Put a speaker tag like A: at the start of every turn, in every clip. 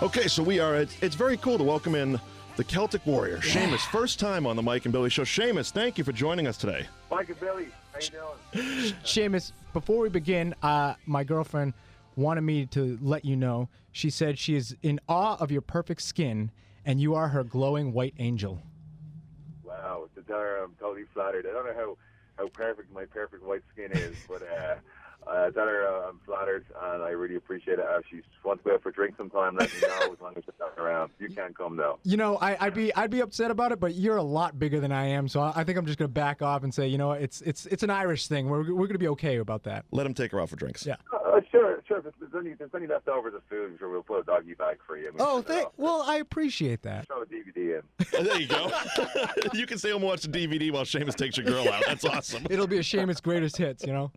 A: Okay, so it's very cool to welcome in the Celtic Warrior, Sheamus. First time on the Mike and Billy Show. Sheamus, thank you for joining us today.
B: Mike and Billy, how you doing?
C: Sheamus, before we begin, my girlfriend wanted me to let you know. She said she is in awe of your perfect skin, and you are her glowing white angel.
B: Wow, to tell her I'm totally flattered. I don't know how perfect my perfect white skin is, but tell her I'm flattered, and I really appreciate it. If she wants to go out for a drink sometime, let me know as long as she's not around. You can't come, though.
C: You know, I'd be upset about it, but you're a lot bigger than I am, so I think I'm just going to back off and say, you know, it's an Irish thing. We're going to be okay about that.
A: Let him take her out for drinks.
B: Yeah. Sure. If there's any leftovers of food, I'm sure we'll put a doggy bag for you.
C: Well, I appreciate that.
B: Throw a DVD in.
A: There you go. You can stay home and watch the DVD while Sheamus takes your girl out. That's awesome.
C: It'll be a Sheamus greatest hits, you know?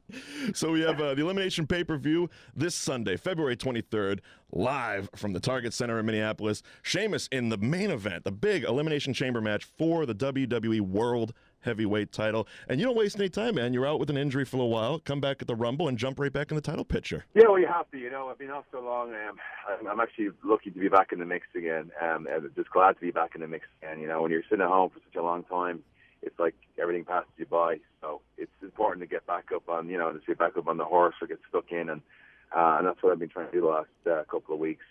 A: So we have the Elimination pay-per-view this Sunday, February 23rd, live from the Target Center in Minneapolis. Sheamus in the main event, the big Elimination Chamber match for the WWE World Heavyweight title. And you don't waste any time, man. You're out with an injury for a while, come back at the Rumble, and jump right back in the title picture.
B: Yeah, well, you have to. You know, I've been off so long. I'm actually lucky to be back in the mix again. Just glad to be back in the mix again. You know, when you're sitting at home for such a long time, it's like everything passes you by. So it's important to get back up on, you know, to get back up on the horse or get stuck in, and that's what I've been trying to do the last couple of weeks.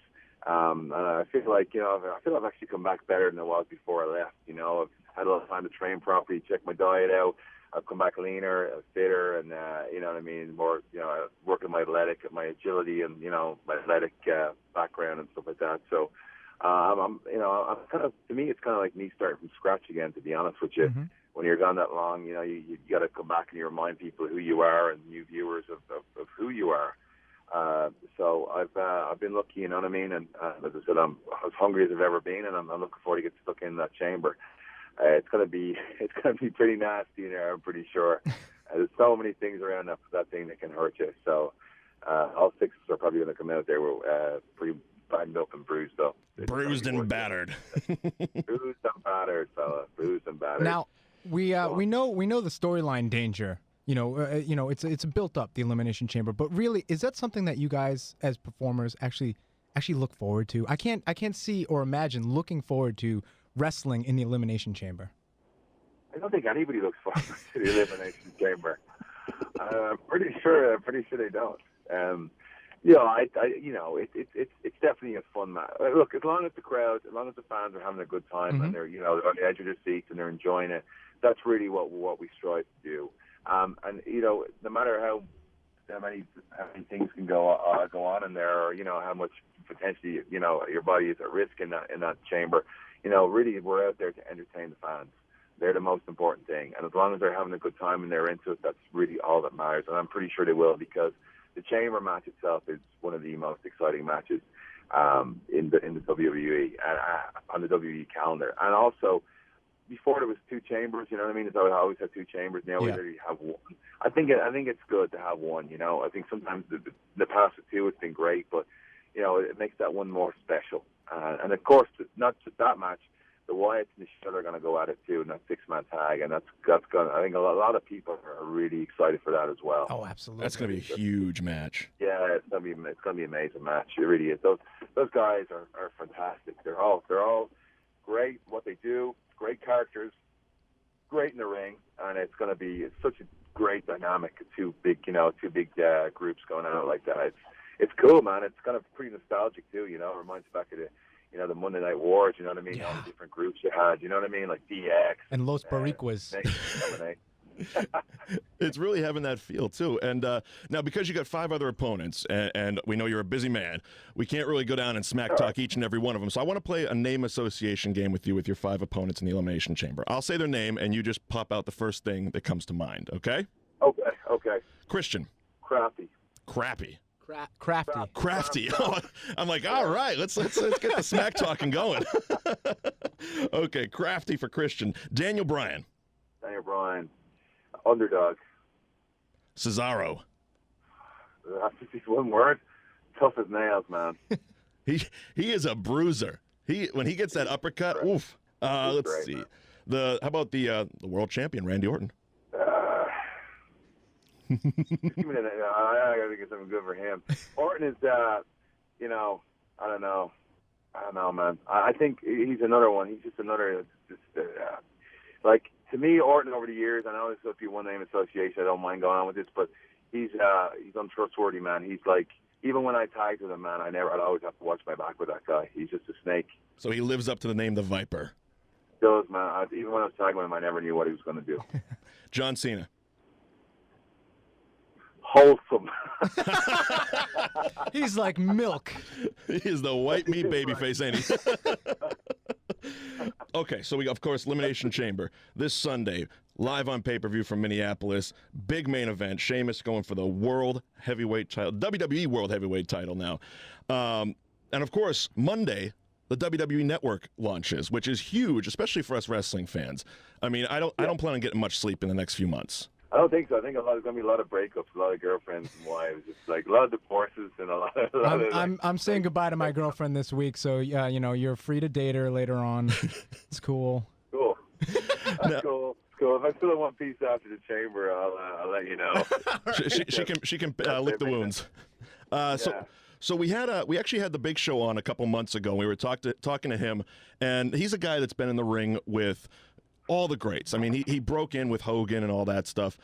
B: And I feel like, you know, I've actually come back better than I was before I left. You know, I've had a lot of time to train properly, check my diet out. I've come back leaner, fitter, and you know what I mean, more, you know, working my agility, and, you know, my athletic background and stuff like that. So, I'm kind of, to me, it's kind of like me starting from scratch again. To be honest with you, when you're gone that long, you know, you got to come back and you remind people who you are and new viewers of who you are. So I've been lucky, you know what I mean, and as I said, I'm as hungry as I've ever been, and I'm looking forward to get stuck in that chamber. It's gonna be pretty nasty in there, I'm pretty sure. There's so many things around that thing that can hurt you. So all six are probably gonna come out there pretty banged up and bruised up.
A: Bruised and battered.
B: Bruised and battered, fella. Bruised and battered.
C: Now we know the storyline danger. You know, it's built up, the Elimination Chamber. But really, is that something that you guys as performers actually look forward to? I can't see or imagine looking forward to wrestling in the Elimination Chamber.
B: I don't think anybody looks forward to the Elimination Chamber. I'm pretty sure they don't. You know, it's definitely a fun match. Look, as long as the crowd, as long as the fans are having a good time and they're, you know, they're on the edge of their seats and they're enjoying it, that's really what we strive to do. And you know, no matter how many things can go on in there, or, you know, how much potentially, you know, your body is at risk in that chamber, you know, really we're out there to entertain the fans. They're the most important thing, and as long as they're having a good time and they're into it, that's really all that matters. And I'm pretty sure they will, because the chamber match itself is one of the most exciting matches in the WWE on the WWE calendar. And also, before there was two chambers, you know what I mean? It's always had two chambers. Now we already have one. I think it's good to have one. You know, I think sometimes the past two it's been great, but you know, it makes that one more special. And of course, not just that match, the Wyatts and the Shield are going to go at it too in that 6-man tag, and that's going. I think a lot of people are really excited for that as well.
C: Oh, absolutely.
A: That's going to be a huge match.
B: Yeah, it's going to be an amazing match. It really is. Those guys are fantastic. They're all great what they do. Great characters, great in the ring, and it's such a great dynamic. Two big groups going out like that. It's cool, man. It's kind of pretty nostalgic too. You know, it reminds you back of the Monday Night Wars. You know what I mean?
C: Yeah.
B: All the different groups you had. You know what I mean? Like DX
C: and Los Boricuas.
A: It's really having that feel too. And now, because you got 5 other opponents, and we know you're a busy man, we can't really go down and smack talk each and every one of them. So I want to play a name association game with you with your 5 opponents in the Elimination Chamber. I'll say their name, and you just pop out the first thing that comes to mind. Okay?
B: Okay.
A: Christian.
B: Crafty.
A: Crappy.
C: Crafty.
A: Crafty. I'm like, all right, let's get the smack talking going. Okay, Crafty for Christian. Daniel Bryan.
B: Underdog.
A: Cesaro.
B: That's just one word. Tough as nails, man.
A: He is a bruiser. When he gets that uppercut, oof. Let's
B: great,
A: see.
B: Man.
A: How about the world champion, Randy Orton?
B: I gotta get something good for him. Orton is, I don't know. I don't know, man. I think he's another one. He's just another, like, to me, Orton over the years, I know this will be one name association, I don't mind going on with this, but he's untrustworthy, man. He's like, even when I tagged with him, man, I'd always have to watch my back with that guy. He's just a snake.
A: So he lives up to the name the Viper.
B: He does, man. Even when I was tagging with him, I never knew what he was going to do.
A: John Cena.
B: Wholesome.
C: He's like milk.
A: He is the white meat babyface, ain't he? Okay, so we of course Elimination Chamber this Sunday, live on pay-per-view from Minneapolis. Big main event. Sheamus going for the World Heavyweight title, WWE World Heavyweight title now, and of course Monday the WWE Network launches, which is huge, especially for us wrestling fans. I mean, I don't plan on getting much sleep in the next few months.
B: I don't think so. I think there's going to be a lot of breakups, a lot of girlfriends and wives. It's like a lot of divorces and a lot of.
C: I'm saying goodbye to my girlfriend this week, so yeah, you're free to date her later on. It's cool.
B: Cool. That's cool. Cool. If I still have one piece after the chamber, I'll let you know.
A: She can lick the wounds. So we actually had the Big Show on a couple months ago. We were talking to him, and he's a guy that's been in the ring with all the greats. I mean, he broke in with Hogan and all that stuff.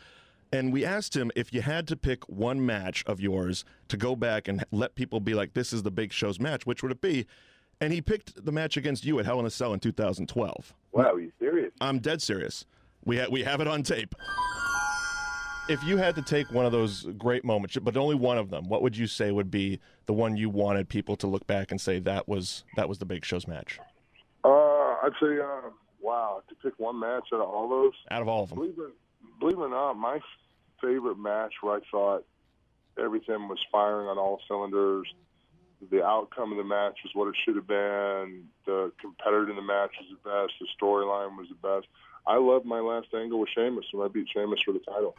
A: And we asked him if you had to pick one match of yours to go back and let people be like, this is the Big Show's match, which would it be? And he picked the match against you at Hell in a Cell in 2012.
B: Wow, are you serious?
A: I'm dead serious. We have it on tape. If you had to take one of those great moments, but only one of them, what would you say would be the one you wanted people to look back and say that was the Big Show's match?
D: I'd say, wow, to pick one match out of all those.
A: Out of all of them.
D: Believe it or not, my favorite match where I thought everything was firing on all cylinders, the outcome of the match was what it should have been, the competitor in the match was the best, the storyline was the best. I loved my last angle with Sheamus when I beat Sheamus for the title.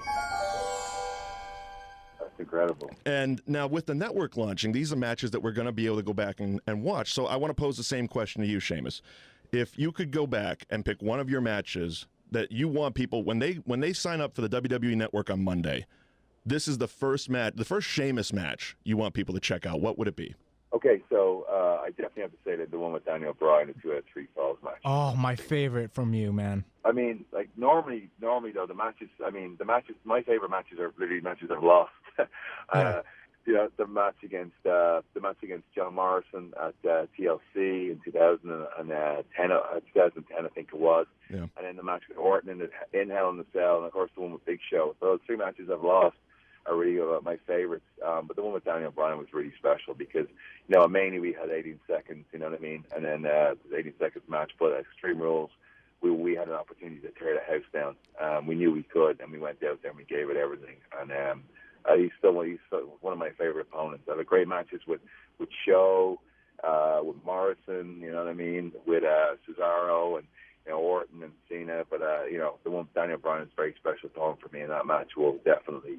B: That's incredible.
A: And now with the network launching, these are matches that we're going to be able to go back and watch. So I want to pose the same question to you, Sheamus. If you could go back and pick one of your matches that you want people, when they sign up for the WWE Network on Monday, this is the first match, the first Sheamus match you want people to check out, what would it be?
B: Okay, so I definitely have to say that the one with Daniel Bryan, the 2 out of 3 falls match.
C: Oh, my favorite from you, man.
B: I mean, like normally though, the matches, my favorite matches are literally matches I've lost.
C: Yeah.
B: The match against John Morrison at TLC in 2010, I think it was.
A: Yeah.
B: And then the match with Orton in Hell in the Cell, and of course the one with Big Show. So those 3 matches I've lost are really my favorites. But the one with Daniel Bryan was really special because, at Mania we had 18 seconds, you know what I mean? And then it was 18 seconds match, but at Extreme Rules, we had an opportunity to tear the house down. We knew we could, and we went out there and we gave it everything. And he's still one of my favorite opponents. I have great matches with Show, with Morrison, you know what I mean, with Cesaro and Orton and Cena. But the one with Daniel Bryan is very special to him for me, and that match will definitely,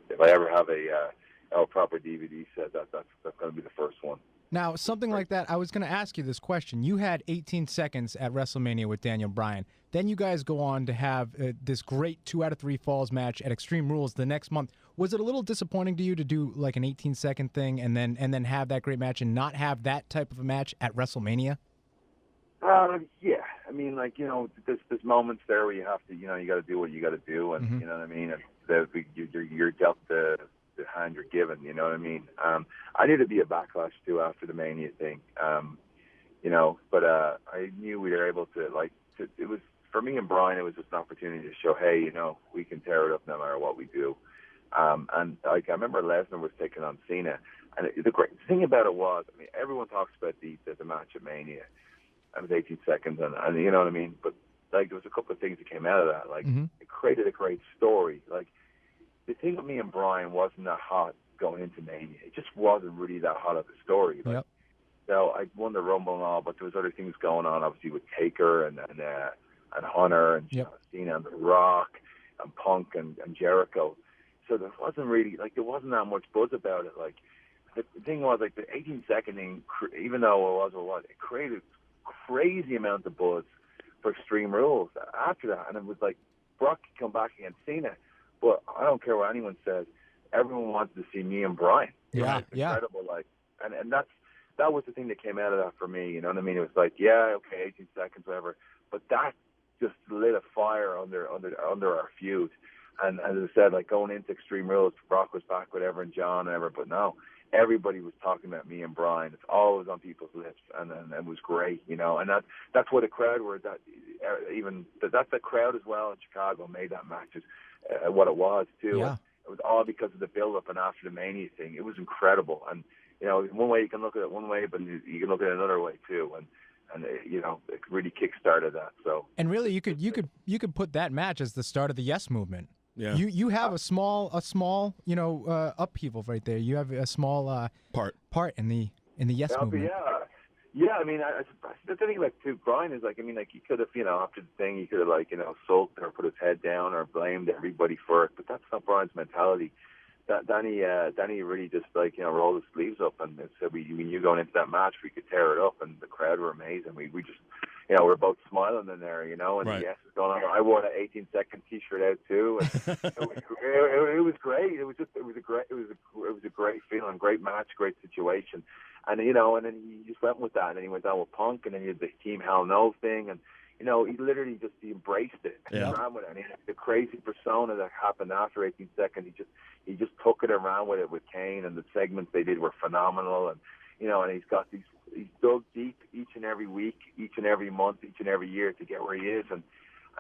B: if I ever have a proper DVD set, that's going to be the first one.
C: Now, something like that, I was going to ask you this question. You had 18 seconds at WrestleMania with Daniel Bryan. Then you guys go on to have this great 2 out of 3 falls match at Extreme Rules the next month. Was it a little disappointing to you to do like an 18-second thing and then have that great match and not have that type of a match at WrestleMania?
B: Yeah. I mean, there's moments there where you have to, you got to do what you got to do, and you know what I mean. And you're dealt the hand you're given, you know what I mean. I knew there'd be a backlash too after the Mania thing, but I knew we were able to it was for me and Brian. It was just an opportunity to show, hey, we can tear it up no matter what we do. And I remember Lesnar was taking on Cena, and the great thing about it was, I mean, everyone talks about the match at Mania. It was 18 seconds, and you know what I mean. But there was a couple of things that came out of that. It created a great story. The thing with me and Brian wasn't that hot going into Mania. It just wasn't really that hot of a story.
C: Yep.
B: So I won the Rumble and all, but there was other things going on, obviously with Taker and Hunter and Cena and The Rock and Punk and Jericho. So there wasn't really there wasn't that much buzz about it. The thing was the 18-second thing, even though it was, it created crazy amount of buzz for Extreme Rules after that, and it was Brock could come back against Cena, but I don't care what anyone says, everyone wanted to see me and Brian.
C: Yeah,
B: It's incredible. And that was the thing that came out of that for me. You know what I mean? It was like, yeah, okay, 18 seconds, whatever. But that just lit a fire under our feud. And as I said, like going into Extreme Rules, Brock was back, whatever, and John, and whatever. But no, everybody was talking about me and Brian. It's always on people's lips, and it was great, you know. And that's what the crowd were. That's the crowd as well in Chicago made that match what it was too.
C: Yeah.
B: It was all because of the build-up and after the Mania thing. It was incredible. And you know, one way you can look at it one way, but you can look at it another way too. And you know, it really kick-started that. So. And
C: really, you could put that match as the start of the Yes Movement.
A: Yeah.
C: You have a small you know upheaval right there. You have a small part in the Yes Movement.
B: Yeah. I mean, the thing about too, Brian is like, I mean, like he could have, you know, after the thing, he could have like, you know, sulked or put his head down or blamed everybody for it. But that's not Brian's mentality. Danny really just like, you know, rolled his sleeves up and said, when you going into that match, we could tear it up, and the crowd were amazing. We just, you know, we're both smiling in there, you know, and
A: right.
B: the Yes is going on. I wore that 18-second T-shirt out too. And it was great. It was a great feeling, great match, great situation, and you know, and then he just went with that, and then he went down with Punk, and then he had the Team Hell No thing, and you know, he literally just embraced it.
A: Yeah.
B: He ran with it, and the crazy persona that happened after 18 seconds, he just took it around with it with Kane, and the segments they did were phenomenal, and you know, and he's dug deep each and every week, each and every month, each and every year to get where he is, and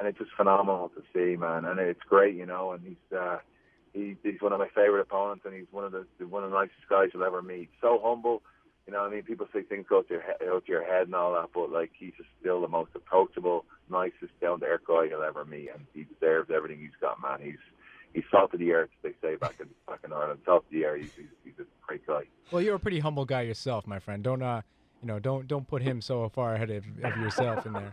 B: it's just phenomenal to see, man, and it's great, you know, and he's one of my favorite opponents, and he's one of the nicest guys you'll ever meet. So humble, you know, I mean, people say things go to your head and all that, but like he's just still the most approachable, nicest, down to earth guy you'll ever meet, and he deserves everything he's got, man. He's salt of the earth, they say back in Ireland. Salt of the earth. He's a great guy.
C: Well, you're a pretty humble guy yourself, my friend. Don't put him so far ahead of yourself in there.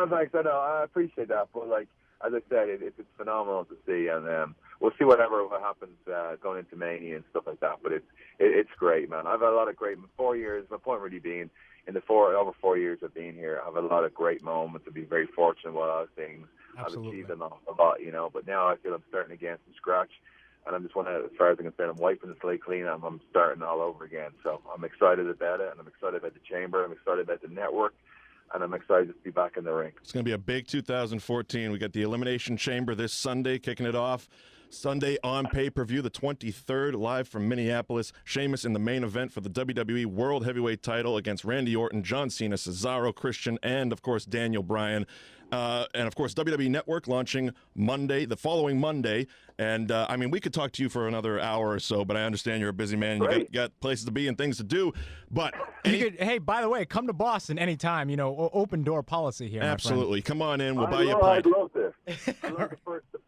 B: Thanks. I know. I appreciate that, but like as I said, it's phenomenal to see, and we'll see what happens going into Mania and stuff like that. But it's great, man. I've had a lot of great 4 years. My point really being in the over 4 years of being here, I've had a lot of great moments. I've been very fortunate with a lot of things.
C: Absolutely.
B: I've achieved a lot, you know. But now I feel I'm starting again from scratch. And I'm just as far as I can say, I'm wiping the slate clean. I'm starting all over again. So I'm excited about it, and I'm excited about the chamber. I'm excited about the network, and I'm excited to be back in the ring.
A: It's going to be a big 2014. We got the Elimination Chamber this Sunday, kicking it off. Sunday on pay-per-view, the 23rd, live from Minneapolis. Sheamus in the main event for the WWE World Heavyweight title against Randy Orton, John Cena, Cesaro, Christian, and, of course, Daniel Bryan. And, of course, WWE Network launching the following Monday. And, I mean, we could talk to you for another hour or so, but I understand you're a busy man. You got places to be and things to do. But
C: hey, by the way, come to Boston anytime. You know, open door policy here.
A: Absolutely. Come on in. We'll buy you a pint.
B: I'd love this.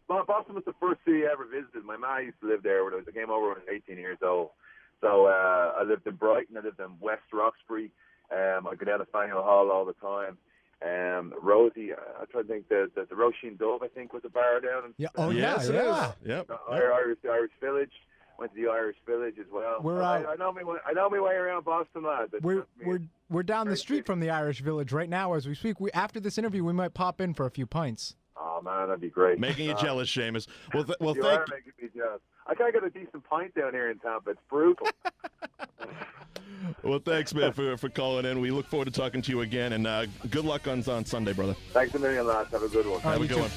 B: Boston was the first city I ever visited. My ma used to live there when I came over when I was 18 years old. So I lived in Brighton. I lived in West Roxbury. I go down to Faneuil Hall all the time. Rosie, I try to think the Roisin Dove, I think, was a bar down in
A: Yes, it is. Yep.
B: Irish Village. Went to the Irish Village as well. I know my way around Boston, lad.
C: We're down the street from the Irish Village right now as we speak. After this interview, we might pop in for a few pints.
B: Oh man, that'd be great.
A: Making you jealous, Sheamus. Well,
B: you
A: thank
B: are making me jealous. I can't get a decent pint down here in Tampa. It's brutal.
A: Well, thanks, man, for calling in. We look forward to talking to you again, and good luck on Sunday, brother.
B: Thanks a million, lads. Have a good one.
A: Have a good one.